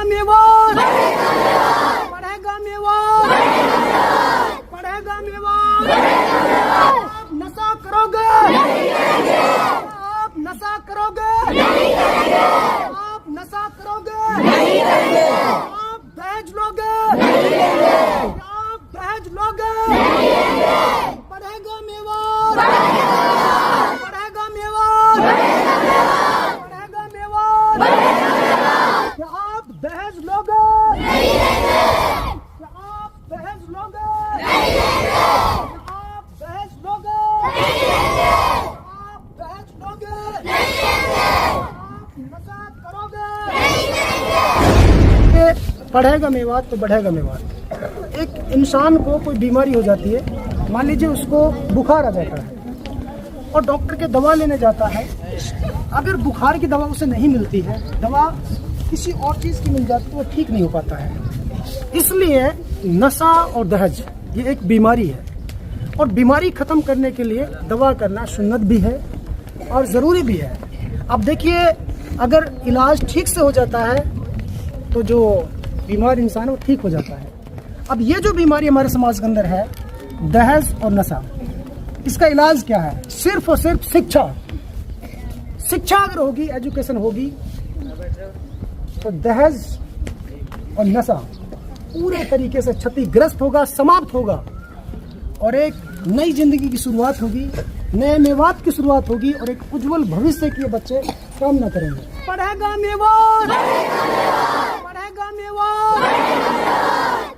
मेवाड़, बढ़ेगा मेवाड़, बढ़ेगा मेवाड़। आप नशा करोगे, आप नशा करोगे, आप नशा करोगे, आप दहेज लोगे, आप दहेज लोगे। बढ़ेगा मेवाड़, बढ़ेगा मेवाड़, बढ़ेगा मेवाड़। क्या आप दहेज लोगे? क्या आप दहेज लोगे? आप दहेज लोगे? आप दहेज लोगे? आप नशा करोगे? बढ़ेगा मेवाड़ तो बढ़ेगा मेवाड़। एक इंसान को कोई बीमारी हो जाती है, मान लीजिए उसको बुखार आ जाता है और डॉक्टर के दवा लेने जाता है। अगर बुखार की दवा उसे नहीं मिलती है, दवा किसी और चीज़ की मिल जाती है तो वो ठीक नहीं हो पाता है। इसलिए नशा और दहेज ये एक बीमारी है और बीमारी ख़त्म करने के लिए दवा करना सुन्नत भी है और ज़रूरी भी है। अब देखिए, अगर इलाज ठीक से हो जाता है तो जो बीमार इंसान है वो ठीक हो जाता है। अब ये जो बीमारी हमारे समाज के अंदर है, दहेज और नशा, इसका इलाज क्या है? सिर्फ और सिर्फ शिक्षा। शिक्षा अगर होगी, एजुकेशन होगी, तो दहेज और नशा पूरे तरीके से क्षतिग्रस्त होगा, समाप्त होगा और एक नई जिंदगी की शुरुआत होगी, नए मेवाड़ की शुरुआत होगी और एक उज्जवल भविष्य के बच्चे कामना करेंगे। बढ़ेगा मेवाड़, बढ़ेगा मेवाड़,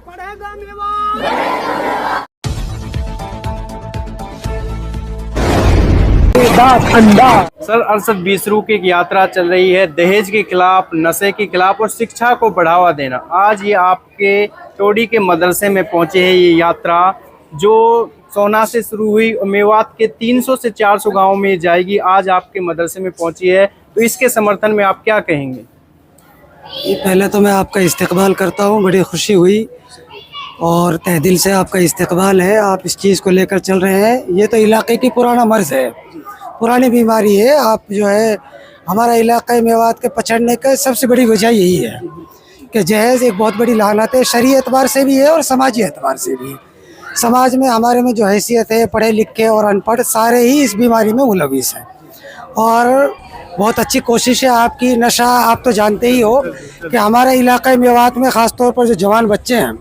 बढ़ेगा मेवाड़। सर, अरशद बीसरू की एक यात्रा चल रही है दहेज के खिलाफ, नशे के खिलाफ और शिक्षा को बढ़ावा देना। आज ये आपके टोडी के मदरसे में पहुंचे हैं। ये यात्रा जो सोना से शुरू हुई और मेवात के 300 से 400 गांव में जाएगी, आज आपके मदरसे में पहुंची है, तो इसके समर्थन में आप क्या कहेंगे? पहले तो मैं आपका इस्तकबाल करता हूँ, बड़ी खुशी हुई और तहे दिल से आपका इस्तकबाल है। आप इस चीज़ को लेकर चल रहे हैं। ये तो इलाके की पुराना मर्ज़ है, पुरानी बीमारी है। आप जो है हमारा इलाका मेवात के पछड़ने का सबसे बड़ी वजह यही है कि जहेज़ एक बहुत बड़ी लानत है, शरई एतबार से भी है और समाजी एतबार से भी है। समाज में हमारे में जो हैसियत है, पढ़े लिखे और अनपढ़ सारे ही इस बीमारी में मुलविस हैं। और बहुत अच्छी कोशिश है आपकी। नशा आप तो जानते ही हो कि हमारे इलाका मेवात में ख़ास तौर पर जो जवान बच्चे हैं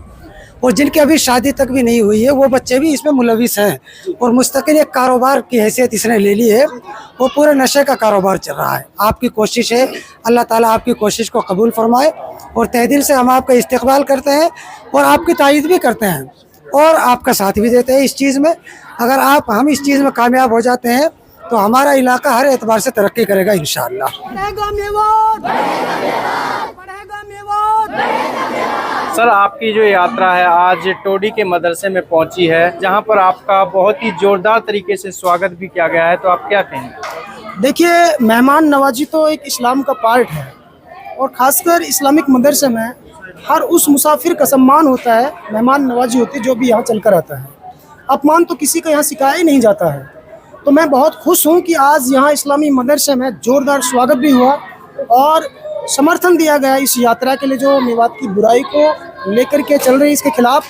और जिनकी अभी शादी तक भी नहीं हुई है, वो बच्चे भी इसमें मुलविस हैं और मुस्तकिल एक कारोबार की हैसियत इसने ले ली है। वो पूरे नशे का कारोबार चल रहा है। आपकी कोशिश है, अल्लाह ताला आपकी कोशिश को कबूल फरमाए और तहे दिल से हम आपका इस्तकबाल करते हैं और आपकी तायीद भी करते हैं और आपका साथ भी देते हैं इस चीज़ में। अगर हम इस चीज़ में कामयाब हो जाते हैं तो हमारा इलाका हर एतबार से तरक्की करेगा इंशाअल्लाह। बढ़ेगा मेवाड़, बढ़ेगा मेवाड़। सर, आपकी जो यात्रा है आज टोडी के मदरसे में पहुंची है, जहां पर आपका बहुत ही जोरदार तरीके से स्वागत भी किया गया है, तो आप क्या कहेंगे? देखिए, मेहमान नवाजी तो एक इस्लाम का पार्ट है और ख़ासकर इस्लामिक मदरसे में हर उस मुसाफिर का सम्मान होता है, मेहमान नवाजी होती है जो भी यहाँ चल कर आता है। अपमान तो किसी का यहाँ सिखाया ही नहीं जाता है। तो मैं बहुत खुश हूँ कि आज यहाँ इस्लामी मदरसे में ज़ोरदार स्वागत भी हुआ और समर्थन दिया गया इस यात्रा के लिए जो मेवात की बुराई को लेकर के चल रही है, इसके खिलाफ।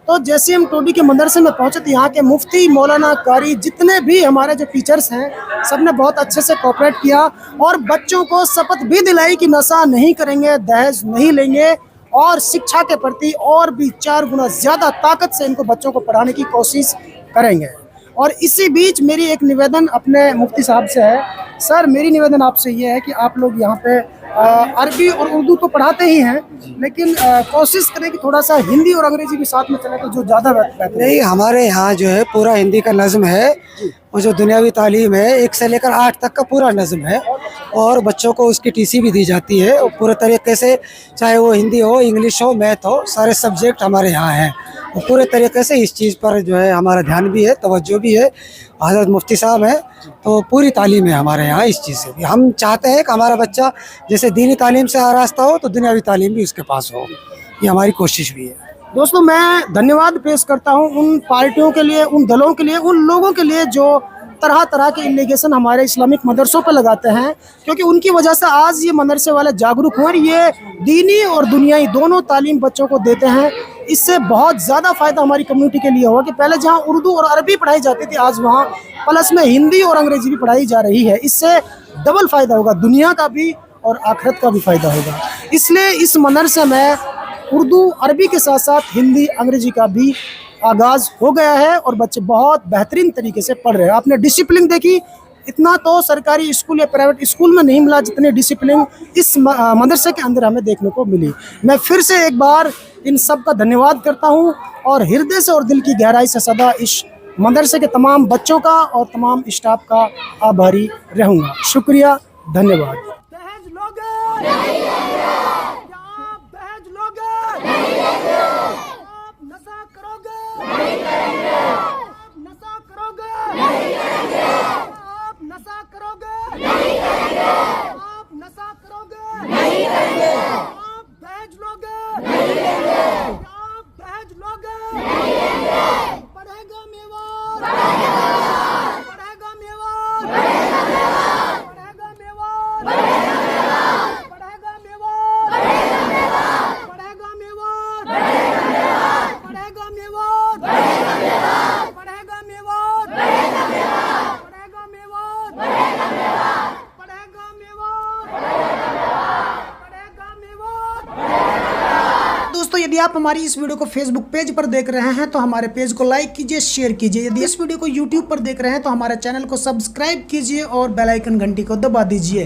तो जैसे हम टोडी के मदरसे में पहुँचे तो यहाँ के मुफ्ती, मौलाना, कारी, जितने भी हमारे जो टीचर्स हैं, सब ने बहुत अच्छे से कोऑपरेट किया और बच्चों को शपथ भी दिलाई कि नशा नहीं करेंगे, दहेज नहीं लेंगे और शिक्षा के प्रति और भी 4 गुना ज़्यादा ताकत से इनको बच्चों को पढ़ाने की कोशिश करेंगे। और इसी बीच मेरी एक निवेदन अपने मुफ्ती साहब से है। सर, मेरी निवेदन आपसे ये है कि आप लोग यहाँ पे अरबी और उर्दू तो पढ़ाते ही हैं, लेकिन कोशिश करें कि थोड़ा सा हिंदी और अंग्रेजी भी साथ में चले तो जो ज़्यादा बेहतर। नहीं, हमारे यहाँ जो है पूरा हिंदी का नज़्म है और जो दुनियावी तालीम है 1 से लेकर 8 तक का पूरा नज़्म है और बच्चों को उसकी टीसी भी दी जाती है और पूरे तरीके से, चाहे वो हिंदी हो, इंग्लिश हो, मैथ हो, सारे सब्जेक्ट हमारे यहाँ हैं और पूरे तरीके से इस चीज़ पर जो है हमारा ध्यान भी है, तवज्जो भी है। हज़रत मुफ्ती साहब हैं तो पूरी तालीम है हमारे यहाँ इस चीज़ से भी। हम चाहते हैं कि हमारा बच्चा जैसे दीनी तालीम से आरास्ता हो तो दुनियावी तालीम भी उसके पास हो, ये हमारी कोशिश भी है। दोस्तों, मैं धन्यवाद पेश करता हूं उन पार्टियों के लिए, उन दलों के लिए, उन लोगों के लिए जो तरह तरह के इलिगेशन हमारे इस्लामिक मदरसों पे लगाते हैं, क्योंकि उनकी वजह से आज ये मदरसे वाले जागरूक हुए। ये दीनी और दुनियाई दोनों तालीम बच्चों को देते हैं। इससे बहुत ज़्यादा फ़ायदा हमारी कम्युनिटी के लिए हुआ कि पहले जहाँ उर्दू और अरबी पढ़ाई जाती थी, आज वहाँ प्लस में हिंदी और अंग्रेज़ी भी पढ़ाई जा रही है। इससे डबल फ़ायदा होगा, दुनिया का भी और आखिरत का भी फ़ायदा होगा। इसलिए इस मदरसे में उर्दू अरबी के साथ साथ हिंदी अंग्रेज़ी का भी आगाज़ हो गया है और बच्चे बहुत बेहतरीन तरीके से पढ़ रहे हैं। आपने डिसिप्लिन देखी, इतना तो सरकारी स्कूल या प्राइवेट स्कूल में नहीं मिला जितने डिसिप्लिन इस मदरसे के अंदर हमें देखने को मिली। मैं फिर से एक बार इन सब का धन्यवाद करता हूं और हृदय से और दिल की गहराई से सदा इस मदरसे के तमाम बच्चों का और तमाम स्टाफ का आभारी रहूँगा। शुक्रिया, धन्यवाद। दहेज लोगे, दहेज लोगे, आप नशा करोगे, आप नशा करोगे, आप नशा करोगे, आप नशा करोगे, आप दहेज लोगे, आप दहेज लोगे, पढ़ेगा मेवाड़, पढ़ेगा मेवाड़, पढ़ेगा मेवाड़, पढ़ेगा मेवाड़, पढ़ेगा मेवाड़, पढ़ेगा मेवाड़, पढ़ेगा मेवाड़, पढ़ेगा मेवाड़, पढ़ेगा मेवाड़। दोस्तों, यदि आप हमारी इस वीडियो को फेसबुक पेज पर देख रहे हैं तो हमारे पेज को लाइक कीजिए, शेयर कीजिए। यदि इस वीडियो को यूट्यूब पर देख रहे हैं तो हमारे चैनल को सब्सक्राइब कीजिए और बेल आइकन घंटी को दबा दीजिए।